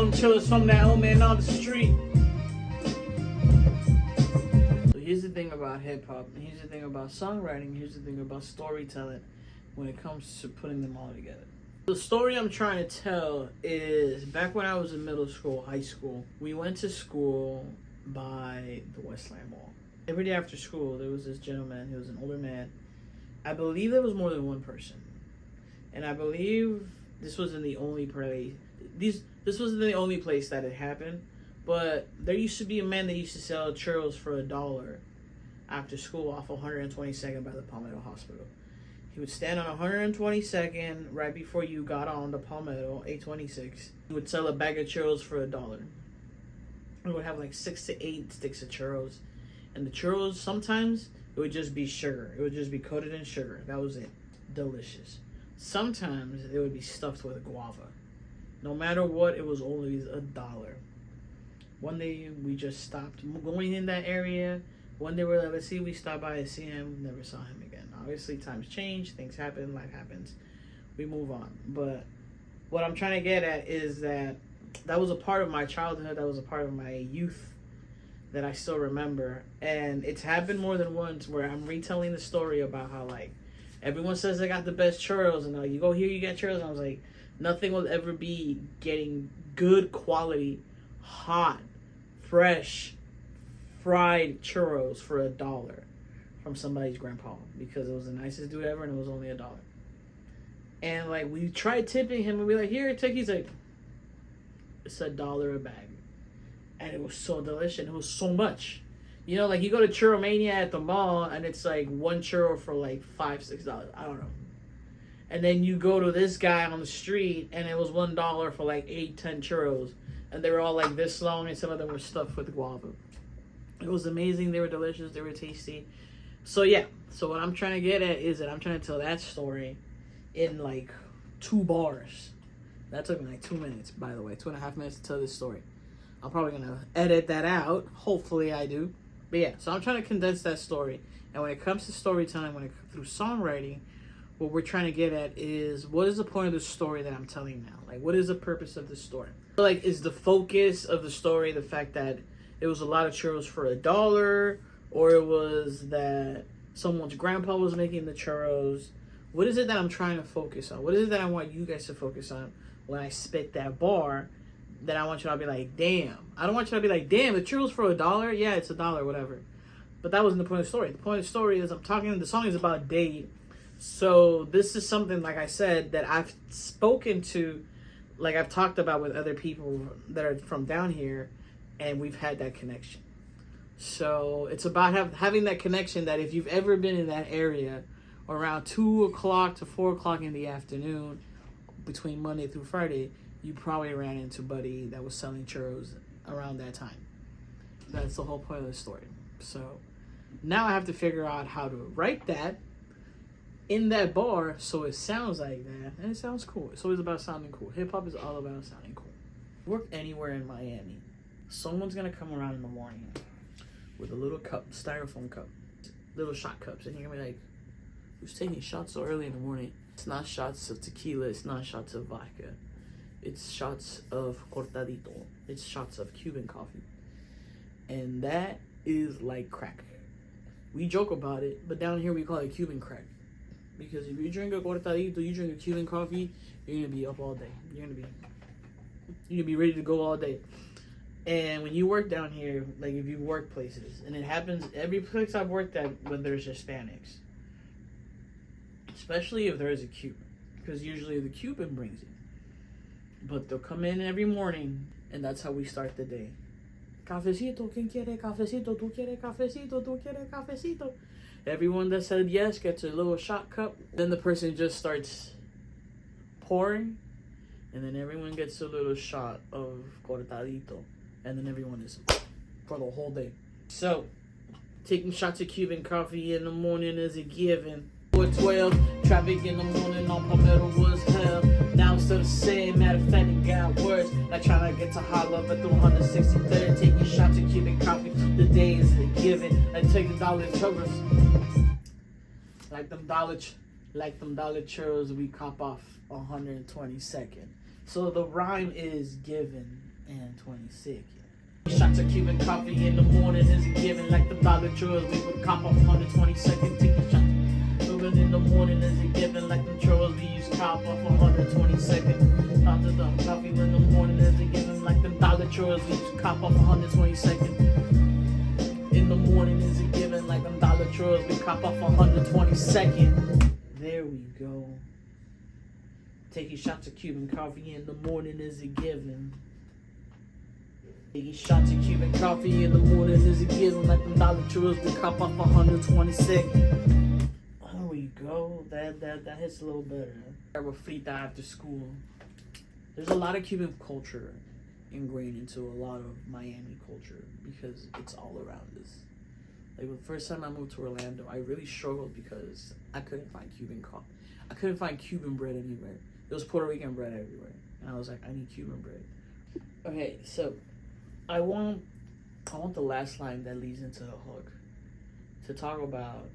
Call them chillers from that old man on the street. So here's the thing about hip hop, and here's the thing about songwriting, here's the thing about storytelling when it comes to putting them all together. The story I'm trying to tell is back when I was in middle school, high school, we went to school by the Westland Mall. Every day after school, there was this gentleman, he was an older man. I believe there was more than one person. And I believe this wasn't the only place. This wasn't the only place that it happened, but there used to be a man that used to sell churros for $1 after school off 122nd by the Palmetto Hospital. He would stand on 122nd right before you got on the Palmetto 826. He would sell a bag of churros for $1. It would have like 6 to 8 sticks of churros, and the churros sometimes it would just be sugar. It would just be coated in sugar. That was it. Delicious. Sometimes it would be stuffed with guava. No matter what, it was always $1. One day we just stopped going in that area. One day we're like, let's see, we stopped by and see him. Never saw him again. Obviously, times change, things happen, life happens. We move on. But what I'm trying to get at is that was a part of my childhood. That was a part of my youth that I still remember. And it's happened more than once where I'm retelling the story about how, like, everyone says they got the best churros. And you go here, you get churros. And I was like, nothing will ever be getting good quality, hot, fresh, fried churros for $1 from somebody's grandpa, because it was the nicest dude ever and it was only $1. And like we tried tipping him and we like, here, take. He's like, it's $1 a bag. And it was so delicious. It was so much. You know, like you go to Churromania at the mall and it's like one churro for like $5, $6. I don't know. And then you go to this guy on the street and it was $1 for like 8, 10 churros. And they were all like this long and some of them were stuffed with guava. It was amazing. They were delicious. They were tasty. So yeah. So what I'm trying to get at is that I'm trying to tell that story in like 2 bars. That took me like 2 minutes, by the way. 2.5 minutes to tell this story. I'm probably going to edit that out. Hopefully I do. But yeah, so I'm trying to condense that story. And when it comes to storytelling, through songwriting, what we're trying to get at is, what is the point of the story that I'm telling now? Like, what is the purpose of the story? So, like, is the focus of the story the fact that it was a lot of churros for $1, or it was that someone's grandpa was making the churros? What is it that I'm trying to focus on? What is it that I want you guys to focus on when I spit that bar? That I want you to be like, damn. I don't want you to be like, damn, the churros for $1? Yeah, it's $1, whatever. But that wasn't the point of the story. The point of the story is the song is about DADE. So this is something, like I said, that I've spoken to, like I've talked about with other people that are from down here, and we've had that connection. So it's about having that connection that if you've ever been in that area around 2 o'clock to 4 o'clock in the afternoon, between Monday through Friday, you probably ran into Buddy that was selling churros around that time. That's the whole point of the story. So now I have to figure out how to write that in that bar so it sounds like that, and it sounds cool. It's always about sounding cool. Hip-hop is all about sounding cool. Work anywhere in Miami. Someone's going to come around in the morning with a little cup, styrofoam cup, little shot cups, and you're going to be like, who's taking shots so early in the morning? It's not shots of tequila. It's not shots of vodka. It's shots of cortadito. It's shots of Cuban coffee. And that is like crack. We joke about it, but down here we call it Cuban crack. Because if you drink a cortadito, you drink a Cuban coffee, you're going to be up all day. You're going to be ready to go all day. And when you work down here, like if you work places, and it happens every place I've worked at when there's Hispanics. Especially if there is a Cuban. Because usually the Cuban brings it. But they'll come in every morning, and that's how we start the day. Cafecito, ¿quién quiere cafecito? ¿Tú quieres cafecito? ¿Tú quieres cafecito? Everyone that said yes gets a little shot cup. Then the person just starts pouring, and then everyone gets a little shot of cortadito. And then everyone is for the whole day. So, taking shots of Cuban coffee in the morning is a given. 412, traffic in the morning on Palmetto was hell. Now it's still the same, matter of fact, it got worse. Like trying to get to Hollow, but the 163rd, taking shots of Cuban coffee. The day is a given. Like taking dollar churros. Like them dollar churros we cop off 122nd. So the rhyme is given. and 26. Shots of Cuban coffee in the morning is a given, like the dollar chores we would cop off 122nd. Taking shots Cuban in the morning is a given, like the chores we use cop off 122nd. Shots of the coffee in the morning is a given, like the dollar chores we use cop off 122nd. In the morning is a given, like the dollar chores we cop off 122nd. There we go. Taking shots of Cuban coffee in the morning is a given. Taking shots of Cuban coffee in the morning is a given, like the dollar chores we cop off 122nd. There we go. That hits a little better. I would frita after school. There's a lot of Cuban culture ingrained into a lot of Miami culture because it's all around us. Like the first time I moved to Orlando, I really struggled because I couldn't find Cuban coffee. I couldn't find Cuban bread anywhere. There was Puerto Rican bread everywhere, and I was like, I need Cuban bread. Okay, so I want the last line that leads into the hook to talk about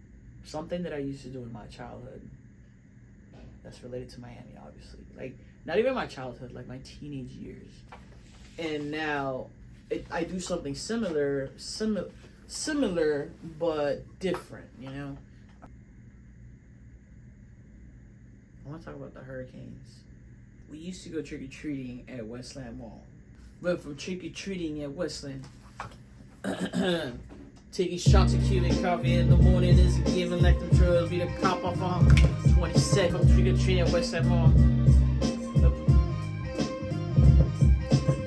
something that I used to do in my childhood that's related to Miami, obviously. Like, not even my childhood, like my teenage years. And now I do something similar, but different, you know? I want to talk about the hurricanes. We used to go trick-or-treating at Westland Mall. Went from trick-or-treating at Westland. Taking shots of Cuban coffee in the morning is a given, like them drugs be the cop off on 22nd. Trick-or-treating at Westland Mall.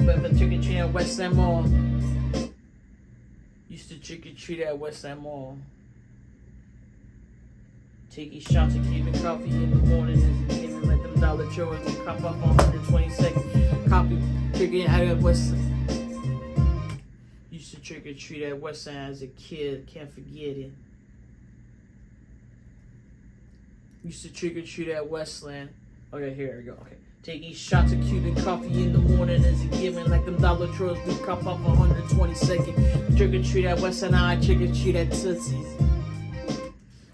Went from trick-or-treating at Westland Mall. Used to trick-or-treat at Westland Mall. Taking shots of Cuban coffee in the morning is a given, like them dollar chores and cop off on 122nd. Copy tricking at Westland. Used to trick or treat at Westland as a kid, can't forget it. Used to trick or treat at Westland. Okay, here we go. Okay. Taking shots of Cuban coffee in the morning is a given, like them dollar chores we cop off 122nd. Trick or treat at Westland, now I trick or treat at Tootsie's.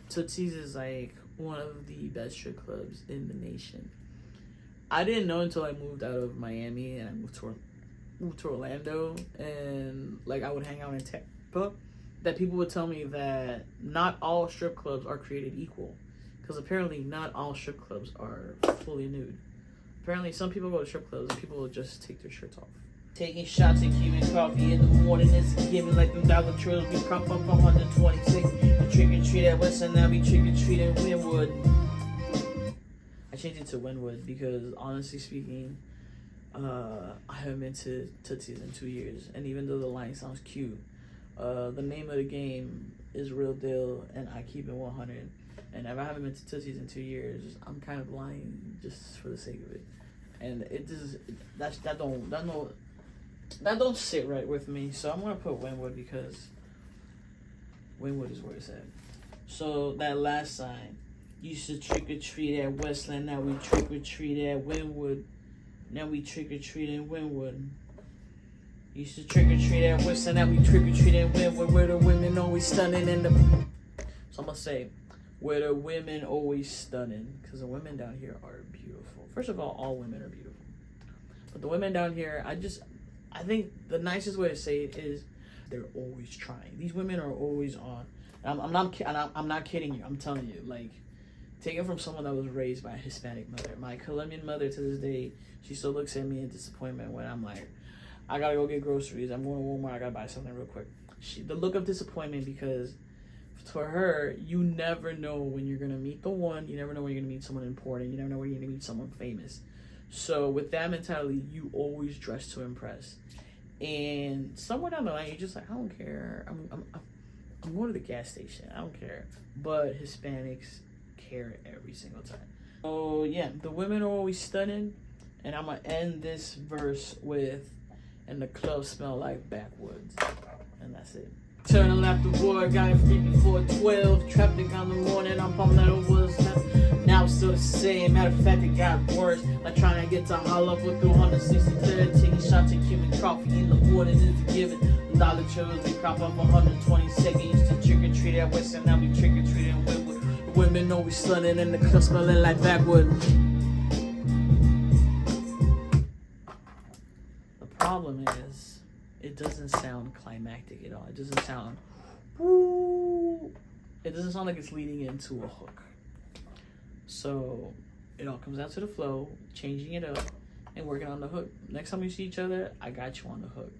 Tootsie's is like one of the best strip clubs in the nation. I didn't know until I moved out of Miami and I moved to Orlando, and like I would hang out in Tampa, that people would tell me that not all strip clubs are created equal, because apparently not all strip clubs are fully nude. Apparently some people go to strip clubs and people will just take their shirts off. Taking shots of Cuban coffee in the morning is given, like them dollar chores we cop up 126. The trick or treat at Westland, now we trick or treat in Wynwood. I changed it to Wynwood because honestly speaking, I haven't been to Tootsie's in 2 years, and even though the line sounds cute, the name of the game is real deal, and I keep it 100. And if I haven't been to Tootsie's in 2 years, I'm kind of lying just for the sake of it. And it just that don't sit right with me. So I'm gonna put Wynwood because Wynwood is where it's at. So that last sign, used to trick or treat at Westland, now we trick or treat at Wynwood. Now we trick or treat in Wynwood. Used to trick or treat at Westland, now we trick or treat in Wynwood, where the women always stunning in the. So I'm gonna say, where the women always stunning, because the women down here are beautiful. First of all women are beautiful, but the women down here, I think the nicest way to say it is they're always trying. These women are always on. I'm not kidding you. I'm telling you, like, take it from someone that was raised by a Hispanic mother. My Colombian mother, to this day, she still looks at me in disappointment when I'm like, I gotta go get groceries. I'm going to Walmart. I gotta buy something real quick. The look of disappointment, because for her, you never know when you're gonna meet the one. You never know when you're gonna meet someone important. You never know when you're gonna meet someone famous. So with that mentality, you always dress to impress. And somewhere down the line, you're just like, I don't care. I'm going to the gas station. I don't care. But Hispanics care every single time. So yeah, the women are always stunning. And I'm gonna end this verse with, and the club smell like backwoods. And that's it. Turning left the war, got it free before 12. Traffic on the morning, I'm Palmetto Woods. Now it's still the same. Matter of fact, it got worse. Like trying to get to Hollow with 263rd. Taking shots of Cuban coffee in the morning is a given. The dollar chores, we crop up 122nd. Used to trick or treat at Western, now we trick or treat in Wynwood. The women always stunning and the club smelling like backwoods. problem is it doesn't sound climactic at all. It doesn't sound, woo. It doesn't sound like it's leading into a hook. So it all comes down to the flow, changing it up, and working on the hook. Next time you see each other, I got you on the hook.